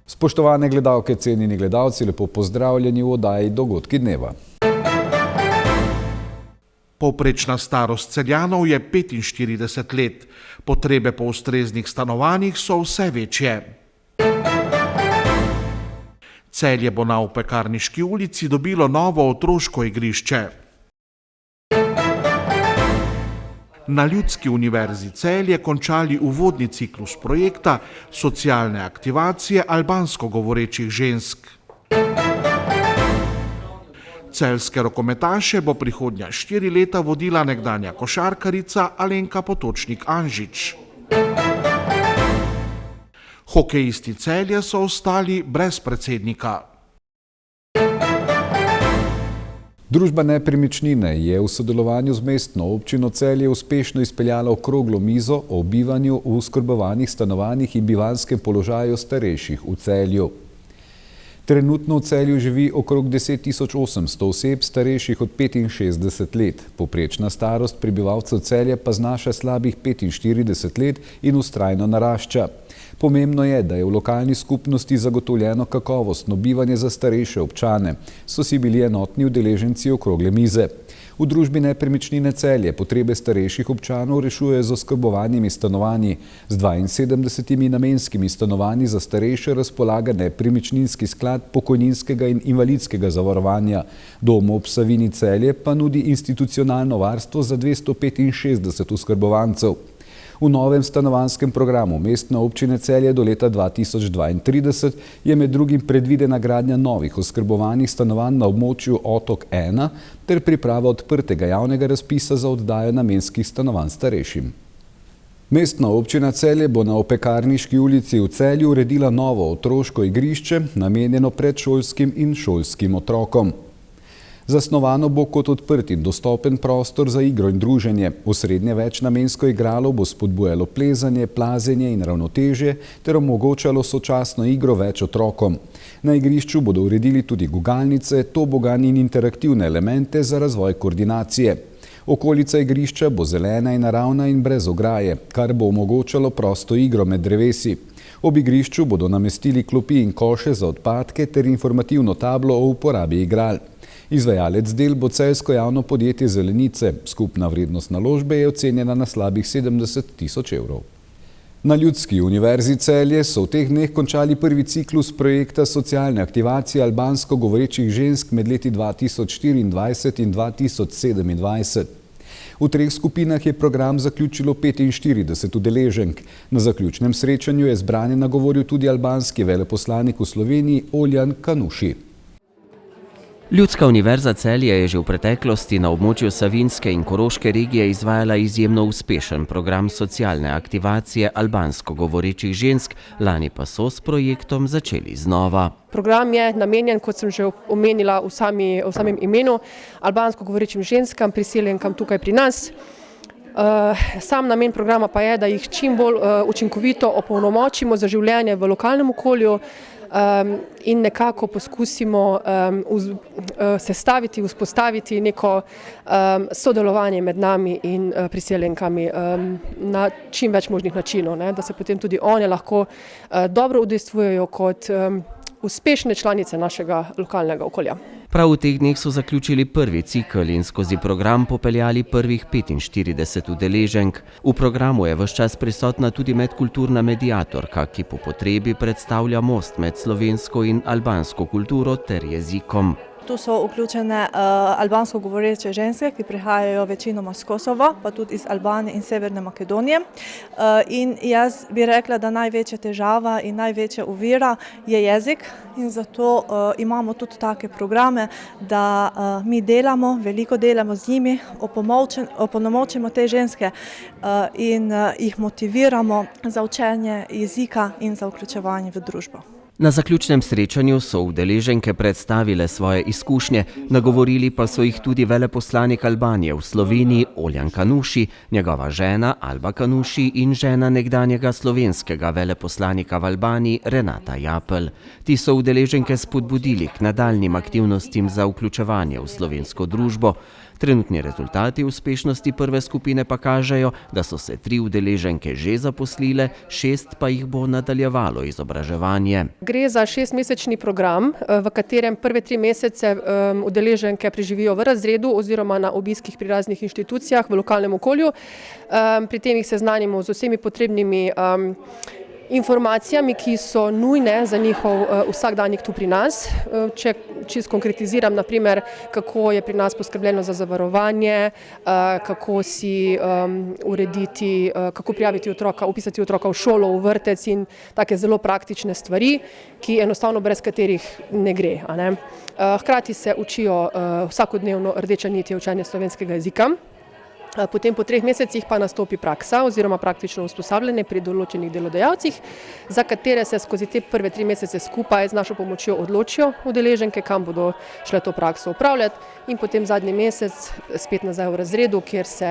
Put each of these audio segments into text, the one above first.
Spoštovane gledalke, cenjeni gledalci, lepo pozdravljeni v oddaji Dogodki dneva. Povprečna starost Celjanov je 45 let. Potrebe po ustreznih stanovanjih so vse večje. Celje bo na Opekarniški ulici dobilo novo otroško igrišče. Na Ljudski univerzi Celje končali uvodni ciklus projekta socialne aktivacije albansko govorečih žensk. Celjske rokometaše bo prihodnja 4 leta vodila nekdanja košarkarica Alenka Potočnik-Anžič. Hokejisti Celja so ostali brez predsednika. Družba Nepremičnine je v sodelovanju z mestno občino Celje uspešno izpeljala okroglo mizo o bivanju v oskrbovanih stanovanjih in bivanjskem položaju starejših v Celju. Trenutno v Celju živi okrog 10.800 oseb starejših od 65 let. Povprečna starost prebivalcev Celja pa znaša slabih 45 let in vztrajno narašča. Pomembno je, da je v lokalni skupnosti zagotovljeno kakovostno bivanje za starejše občane, so si bili enotni udeleženci okrogle mize. V družbi Nepremičnine Celje potrebe starejših občanov rešuje z oskrbovanimi stanovanji. Z 72 namenskimi stanovanji za starejše razpolaga Nepremičninski sklad pokojninskega in invalidskega zavarovanja. Dom ob Savini Celje pa nudi institucionalno varstvo za 265 oskrbovancev. V novem stanovanjskem programu Mestne občine Celje do leta 2032 je med drugim predvidena gradnja novih oskrbovanih stanovanj na območju Otok 1 ter priprava odprtega javnega razpisa za oddajo namenskih stanovanj starejšim. Mestna občina Celje bo na Opekarniški ulici v Celju uredila novo otroško igrišče, namenjeno predšolskim in šolskim otrokom. Zasnovano bo kot odprt in dostopen prostor za igro in druženje. Osrednje večnamensko igralo bo spodbujalo plezanje, plazenje in ravnotežje ter omogočalo sočasno igro več otrokom. Na igrišču bodo uredili tudi gugalnice, tobogan in interaktivne elemente za razvoj koordinacije. Okolica igrišča bo zelena in naravna in brez ograje, kar bo omogočalo prosto igro med drevesi. Ob igrišču bodo namestili klopi in koše za odpadke ter informativno tablo o uporabi igral. Izvajalec del bo celjsko javno podjetje Zelenice. Skupna vrednost naložbe je ocenjena na slabih 70.000 evrov. Na Ljudski univerzi Celje so v teh dneh končali prvi ciklus projekta socialne aktivacije albansko govorečih žensk med leti 2024 in 2027. V 3 skupinah je program zaključilo 45 udeleženk. Na zaključnem srečanju je zbranje nagovoril tudi albanski veleposlanik v Sloveniji Oljan Kanuši. Ljudska univerza Celje je že v preteklosti na območju Savinjske in Koroške regije izvajala izjemno uspešen program socialne aktivacije albansko govorečih žensk, lani pa so s projektom začeli znova. Program je namenjen, kot sem že omenila v samem imenu, albansko govorečim ženskam, priseljenkam tukaj pri nas. Sam namen programa pa je, da jih čim bolj učinkovito opolnomočimo za življenje v lokalnem okolju in nekako poskusimo vzpostaviti neko sodelovanje med nami in priseljenkami na čim več možnih načinov, da se potem tudi one lahko dobro udejstvujejo kot uspešne članice našega lokalnega okolja. Prav v teh dneh so zaključili prvi cikel in skozi program popeljali prvih 45 udeleženk. V programu je ves čas prisotna tudi medkulturna mediatorka, ki po potrebi predstavlja most med slovensko in albansko kulturo ter jezikom. Tu so vključene albansko govoreče ženske, ki prihajajo večinoma z Kosova, pa tudi iz Albanije in Severne Makedonije. In jaz bi rekla, da največja težava in največja ovira je jezik in zato imamo tudi take programe, da mi delamo, veliko delamo z njimi, opolnomočimo te ženske in jih motiviramo za učenje jezika in za vključevanje v družbo. Na zaključnem srečanju so udeleženke predstavile svoje izkušnje, nagovorili pa so jih tudi veleposlanik Albanije v Sloveniji Oljan Kanuši, njegova žena Alba Kanuši in žena nekdanjega slovenskega veleposlanika v Albaniji Renata Japelj. Ti so udeleženke spodbudili k nadaljnjim aktivnostim za vključevanje v slovensko družbo Trenutni rezultati uspešnosti prve skupine pa kažejo, da so se 3 udeleženke že zaposlile, 6 pa jih bo nadaljevalo izobraževanje. Gre za 6-mesečni program, v katerem prve 3 mesece udeleženke preživijo v razredu oziroma na obiskih pri raznih inštitucijah v lokalnem okolju. Pri tem jih seznanimo z vsemi potrebnimi informacijami, ki so nujne za njihov vsakdanjik tu pri nas. Če čisto konkretiziram, naprimer, kako je pri nas poskrbljeno za zavarovanje, kako si urediti, kako prijaviti otroka, upisati otroka v šolo, v vrtec in take zelo praktične stvari, ki enostavno brez katerih ne gre. Hkrati se učijo vsakodnevno rdeča nit je učenje slovenskega jezika. Potem po 3 mesecih pa nastopi praksa oziroma praktično usposabljanje pri določenih delodajalcih, za katere se skozi te prve 3 mesece skupaj z našo pomočjo odločijo udeleženke, kam bodo šle to prakso upravljati in potem zadnji mesec spet nazaj v razredu, kjer se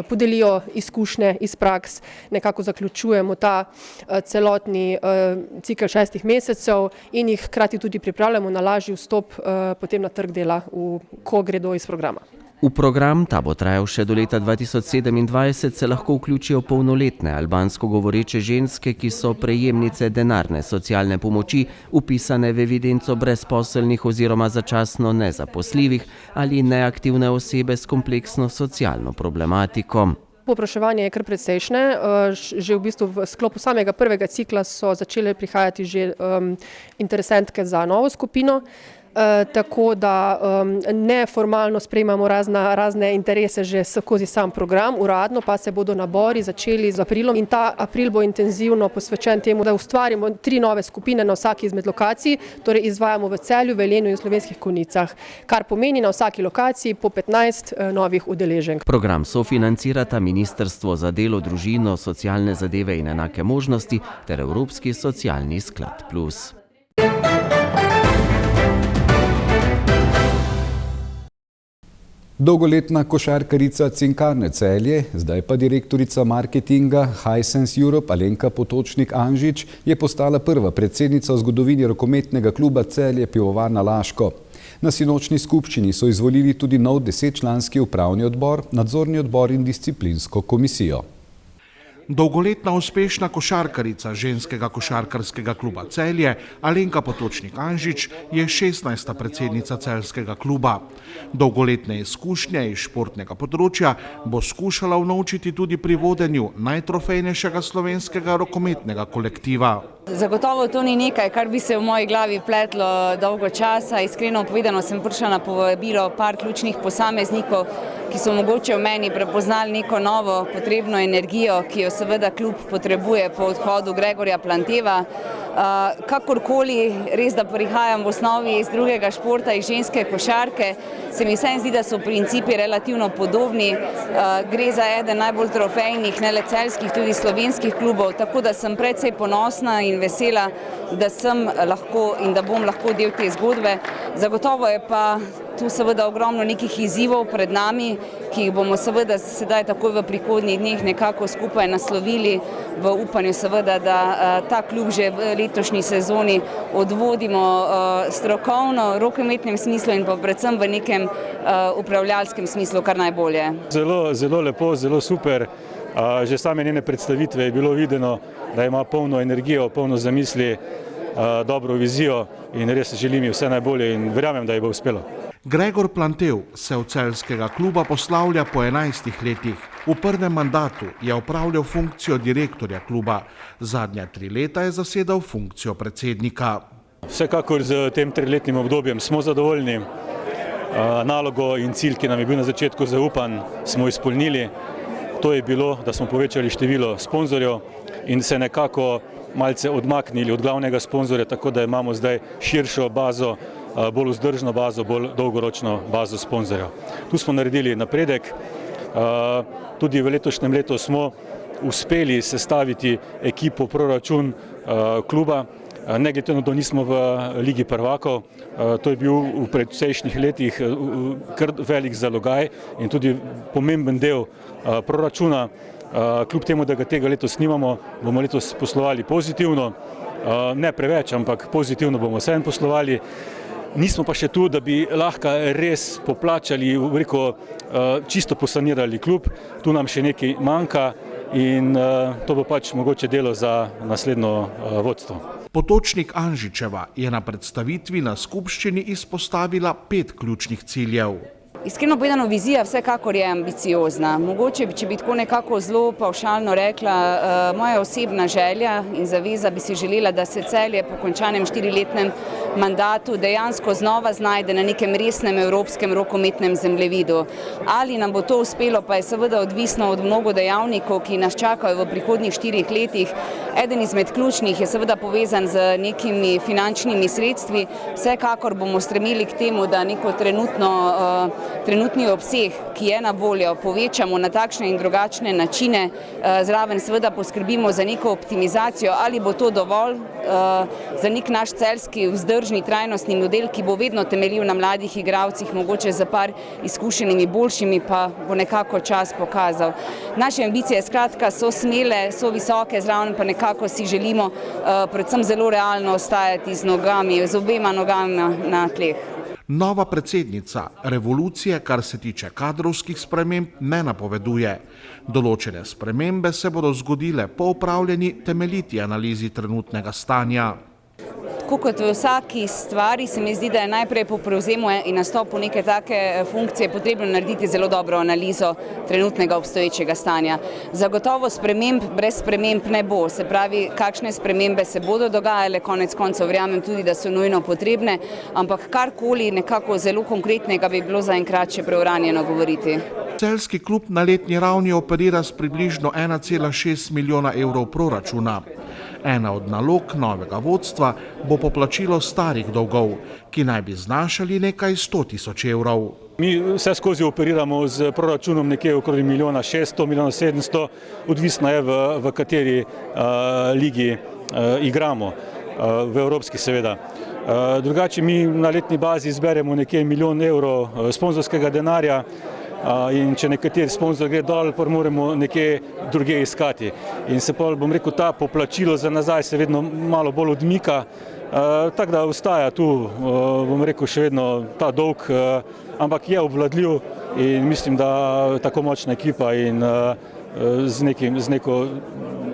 podelijo izkušnje iz praks, nekako zaključujemo ta celotni cikel 6 mesecev in jih hkrati tudi pripravljamo na lažji vstop potem na trg dela, ko gredo iz programa. V program, ta bo trajal še do leta 2027, se lahko vključijo polnoletne albansko govoreče ženske, ki so prejemnice denarne socialne pomoči, vpisane v evidenco brezposelnih oziroma začasno nezaposljivih ali neaktivne osebe s kompleksno socialno problematiko. Povpraševanje je kar precejšnje. Že v bistvu v sklopu samega prvega cikla so začele prihajati že interesentke za novo skupino. Tako da neformalno sprejemamo razne interese že skozi sam program, uradno pa se bodo nabori začeli z aprilom in ta april bo intenzivno posvečen temu, da ustvarimo 3 nove skupine na vsaki izmed lokacij, torej izvajamo v Celju, Velenju in Slovenskih Konjicah, kar pomeni na vsaki lokaciji po 15 novih udeleženk. Program sofinancirata Ministrstvo za delo, družino, socialne zadeve in enake možnosti ter Evropski socialni sklad Plus. Dolgoletna košarkarica Cinkarne Celje, zdaj pa direktorica marketinga Hisense Europe Alenka Potočnik-Anžič je postala prva predsednica v zgodovini rokometnega kluba Celje Pivovarna Laško. Na sinočni skupščini so izvolili tudi nov 10-članski upravni odbor, nadzorni odbor in disciplinsko komisijo. Dolgoletna uspešna košarkarica ženskega košarkarskega kluba Celje Alenka Potočnik-Anžič je 16. predsednica celjskega kluba. Dolgoletne izkušnje iz športnega področja bo skušala unovčiti tudi pri vodenju najtrofejnejšega slovenskega rokometnega kolektiva. Zagotovo to ni nekaj, kar bi se v moji glavi pletlo dolgo časa. Iskreno povedano sem prišla na povabilo par ključnih posameznikov, ki so mogoče v meni prepoznali neko novo potrebno energijo, ki jo seveda klub potrebuje po odhodu Gregorja Planteva. Kakorkoli, res da prihajam v osnovi iz drugega športa, iz ženske košarke, se mi vsem zdi, da so principi relativno podobni. Gre za eden najbolj trofejnih, ne le celjskih, tudi slovenskih klubov, tako da sem precej ponosna in vesela, da sem lahko in da bom lahko del te zgodbe. Zagotovo je pa tu seveda ogromno nekih izzivov pred nami, ki jih bomo seveda sedaj takoj v prihodnjih dneh nekako skupaj naslovili, v upanju seveda, da ta klub že v letošnji sezoni odvodimo strokovno, rokometnem smislu in pa predvsem v nekem upravljalskem smislu kar najbolje. Zelo lepo, zelo super. Že same njene predstavitve je bilo videno, da ima polno energijo, polno zamisli, dobro vizijo in res želim ji vse najbolje in verjamem, da ji bo uspelo. Gregor Plantev se od celjskega kluba poslavlja po 11 letih. V prvem mandatu je opravljal funkcijo direktorja kluba. Zadnja 3 leta je zasedal funkcijo predsednika. Vsekakor z tem 3-letnim obdobjem smo zadovoljni. Nalogo in cilj, ki nam je bil na začetku zaupan, smo izpolnili. To je bilo, da smo povečali število sponzorjev in se nekako malce odmaknili od glavnega sponzorja, tako da imamo zdaj širšo bazo, bolj vzdržno bazo, bolj dolgoročno bazo sponzorjev. Tu smo naredili napredek. Tudi v letošnjem letu smo uspeli sestaviti ekipo, proračun kluba. Ne glede na to, nismo v Ligi prvakov, to je bil v predsejšnjih letih kar velik zalogaj in tudi pomemben del proračuna. Kljub temu, da ga tega letos nimamo, bomo letos poslovali pozitivno, ne preveč, ampak pozitivno bomo vseeno poslovali. Nismo pa še tu, da bi lahko res poplačali, čisto posanirali klub. Tu nam še nekaj manjka in to bo pač mogoče delo za naslednjo vodstvo. Potočnik Anžičeva je na predstavitvi na skupščini izpostavila 5 ključnih ciljev. Iskreno povedano, vizija vsekakor je ambiciozna. Mogoče, če bi tako nekako zelo pavšalno rekla, moja osebna želja in zaveza bi si želela, da se Celje po končanem 4-letnem mandatu dejansko znova znajde na nekem resnem evropskem rokometnem zemljevidu. Ali nam bo to uspelo, pa je seveda odvisno od mnogo dejavnikov, ki nas čakajo v prihodnjih 4 letih. Eden izmed ključnih je seveda povezan z nekimi finančnimi sredstvi. Vsekakor bomo stremeli k temu, da neko trenutni obseg, ki je na voljo, povečamo na takšne in drugačne načine, zraven seveda poskrbimo za neko optimizacijo, ali bo to dovolj za nek naš celjski vzdržni trajnostni model, ki bo vedno temeljil na mladih igralcih, mogoče za par izkušenimi boljšimi, pa bo nekako čas pokazal. Naše ambicije skratka so smele, so visoke, zraven pa nekako si želimo predvsem zelo realno ostajati z nogami, z obema nogama na tleh. Nova predsednica revolucije, kar se tiče kadrovskih sprememb, ne napoveduje. Določene spremembe se bodo zgodile po opravljeni temeljiti analizi trenutnega stanja. Tako kot v vsaki stvari se mi zdi, da je najprej po prevzemu in nastopu neke take funkcije potrebno narediti zelo dobro analizo trenutnega obstoječega stanja. Zagotovo sprememb brez sprememb ne bo, se pravi, kakšne spremembe se bodo dogajale, konec koncev verjamem tudi, da so nujno potrebne, ampak karkoli nekako zelo konkretnega bi bilo zaenkrat še preuranjeno govoriti. Celjski klub na letni ravni operira s približno 1,6 milijona evrov proračuna. Ena od nalog novega vodstva bo poplačilo starih dolgov, ki naj bi znašali nekaj 100 tisoč evrov. Mi vse skozi operiramo z proračunom nekje okrog 1,6 milijona, 1,700, odvisno je v kateri ligi igramo, v evropski seveda. Drugače mi na letni bazi zberemo nekje 1 milijon evrov sponzorskega denarja, in če nekateri sponzor gre dol, pa moramo nekje druge iskati. In se pa, bom rekel, ta poplačilo za nazaj se vedno malo bolj odmika, tako da ostaja tu, bom rekel, še vedno ta dolg, ampak je obvladljiv in mislim, da tako močna ekipa in z neko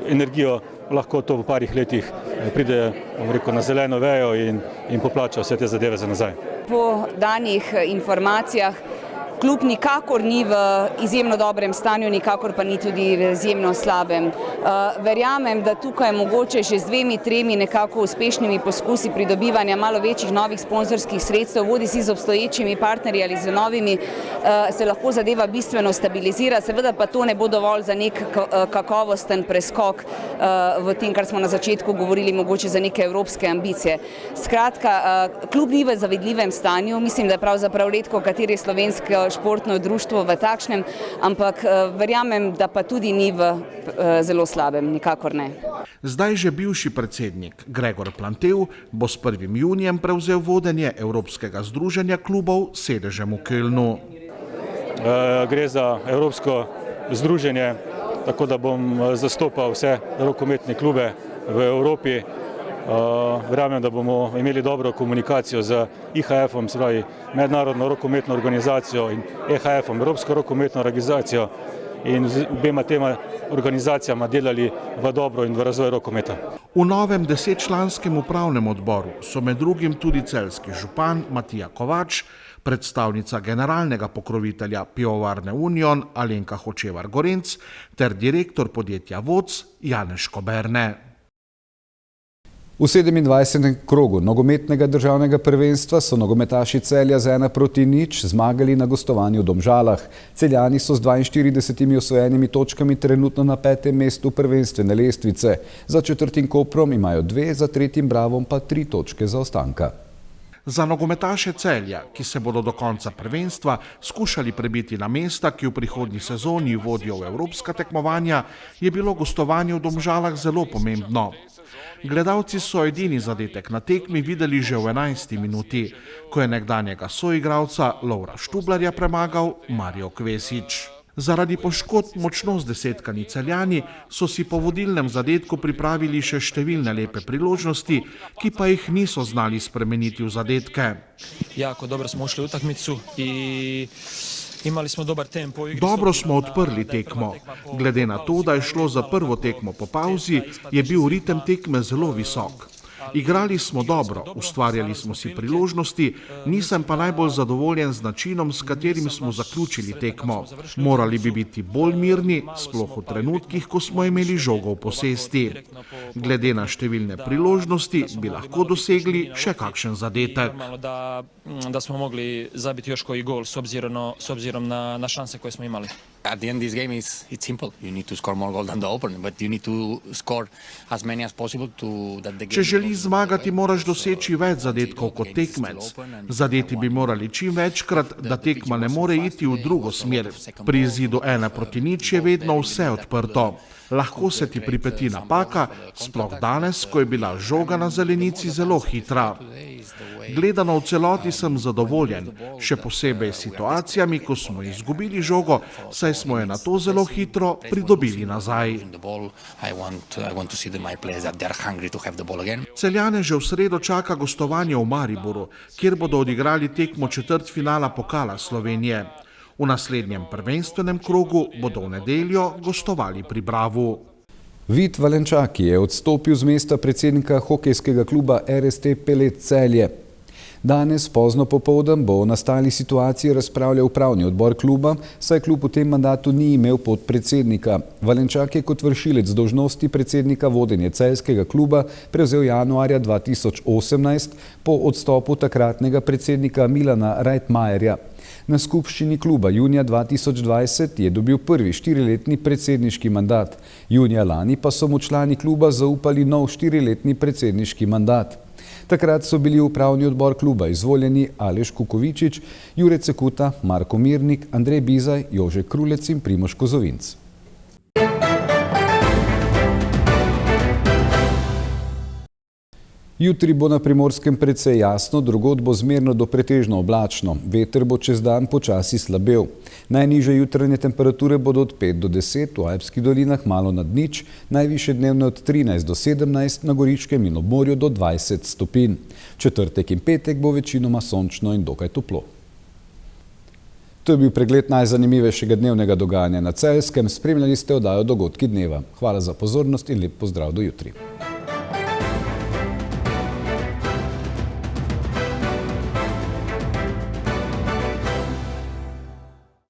energijo lahko to v parih letih pride, bom rekel, na zeleno vejo in poplača vse te zadeve za nazaj. Po danih informacijah klub nikakor ni v izjemno dobrem stanju, nikakor pa ni tudi v izjemno slabem. Verjamem, da tukaj mogoče že z 2-3 nekako uspešnimi poskusi pridobivanja malo večjih novih sponzorskih sredstev, bodisi z obstoječimi partnerji ali z novimi, se lahko zadeva bistveno stabilizira, seveda pa to ne bo dovolj za nek kakovosten preskok v tem, kar smo na začetku govorili, mogoče za neke evropske ambicije. Skratka, klub ni v zavidljivem stanju, mislim, da je pravzaprav redko kateri slovenski športno društvo v takšnem, ampak verjamem, da pa tudi ni v zelo slabem, nikakor ne. Zdaj že bivši predsednik Gregor Plantev bo s 1. junijem prevzel vodenje Evropskega združenja klubov s sedežem v Kölnu. Gre za Evropsko združenje, tako da bom zastopal vse rokometne klube v Evropi. Verjamem, da bomo imeli dobro komunikacijo z IHF-om, se pravi Mednarodno rokometno organizacijo, in EHF-om, Evropsko rokometno organizacijo, in z obema tema organizacijama delali v dobro in v razvoj rokometa. V novem 10-članskem upravnem odboru so med drugim tudi celjski župan Matija Kovač, predstavnica generalnega pokrovitelja Pivovarne Union Alenka Hočevar-Gorenc ter direktor podjetja VOC Janez Škoberne. V 27. krogu nogometnega državnega prvenstva so nogometaši Celja z 1-0 zmagali na gostovanju v Domžalah. Celjani so z 42 osvojenimi točkami trenutno na 5. mestu prvenstvene lestvice. Za 4. Koprom imajo 2, za 3. Bravom pa 3 točke zaostanka. Za nogometaše Celja, ki se bodo do konca prvenstva skušali prebiti na mesta, ki v prihodnji sezoni vodijo v evropska tekmovanja, je bilo gostovanje v Domžalah zelo pomembno. Gledalci so edini zadetek na tekmi videli že v 11. minuti, ko je nekdanjega soigralca Lovra Štublarja premagal Mario Kvesič. Zaradi poškodb močno zdesetkani Celjani so si po vodilnem zadetku pripravili še številne lepe priložnosti, ki pa jih niso znali spremeniti v zadetke. Jako dobro smo ušli u utakmicu i imali smo dobar tempo. Dobro smo odprli tekmo. Glede na to, da je šlo za prvo tekmo po pauzi, je bil ritem tekme zelo visok. Igrali smo dobro, ustvarjali smo si priložnosti, nisem pa najbolj zadovoljen z načinom, s katerim smo zaključili tekmo. Morali bi biti bolj mirni, sploh v trenutkih, ko smo imeli žogo v posesti. Glede na številne priložnosti bi lahko dosegli še kakšen zadetek. Da smo mogli zabiti još koji gol s obzirom na šanse koje smo imali. At the end, this game it's simple. You need to score more goals than the opponent, but you need to score as many as possible to that the game. Če želiš zmagati, moraš doseči več zadetkov kot tekmec. Zadeti bi morali čim večkrat, da tekma ne more iti v drugo smer. Pri izidu 1-0 je vedno vse odprto. Lahko se ti pripeti napaka, sploh danes, ko je bila žoga na zelenici zelo hitra. Gledano v celoti sem zadovoljen, še posebej s situacijami, ko smo izgubili žogo, saj smo je nato zelo hitro pridobili nazaj. Celjane že v sredo čaka gostovanje v Mariboru, kjer bodo odigrali tekmo četrtfinala Pokala Slovenije. V naslednjem prvenstvenem krogu bodo v nedeljo gostovali pri Bravu. Vid Valenčaki je odstopil z mesta predsednika hokejskega kluba RST Pelet Celje. Danes pozno popoldan bo o nastali situaciji razpravljal upravni odbor kluba, saj klub v tem mandatu ni imel podpredsednika. Valenčak je kot vršilec dolžnosti predsednika vodenja celjskega kluba prevzel januarja 2018 po odstopu takratnega predsednika Milana Reitmajerja. Na skupščini kluba junija 2020 je dobil prvi 4-letni predsedniški mandat. Junija lani pa so mu člani kluba zaupali nov 4-letni predsedniški mandat. Takrat so bili v upravni odbor kluba izvoljeni Aleš Kukovičič, Jure Cekuta, Marko Mirnik, Andrej Bizaj, Jože Krulec in Primož Kozovinc. Jutri bo na Primorskem precej jasno, drugod bo zmerno do pretežno oblačno. Veter bo čez dan počasi slabel. Najnižje jutranje temperature bodo od 5 do 10, v Alpskih dolinah malo nad nič, najvišje dnevne od 13 do 17, na Goričkem in ob morju do 20 stopinj. Četrtek in petek bo večinoma sončno in dokaj toplo. To je bil pregled najzanimivejšega dnevnega dogajanja na Celjskem. Spremljali ste oddajo Dogodki dneva. Hvala za pozornost in lep pozdrav do jutri.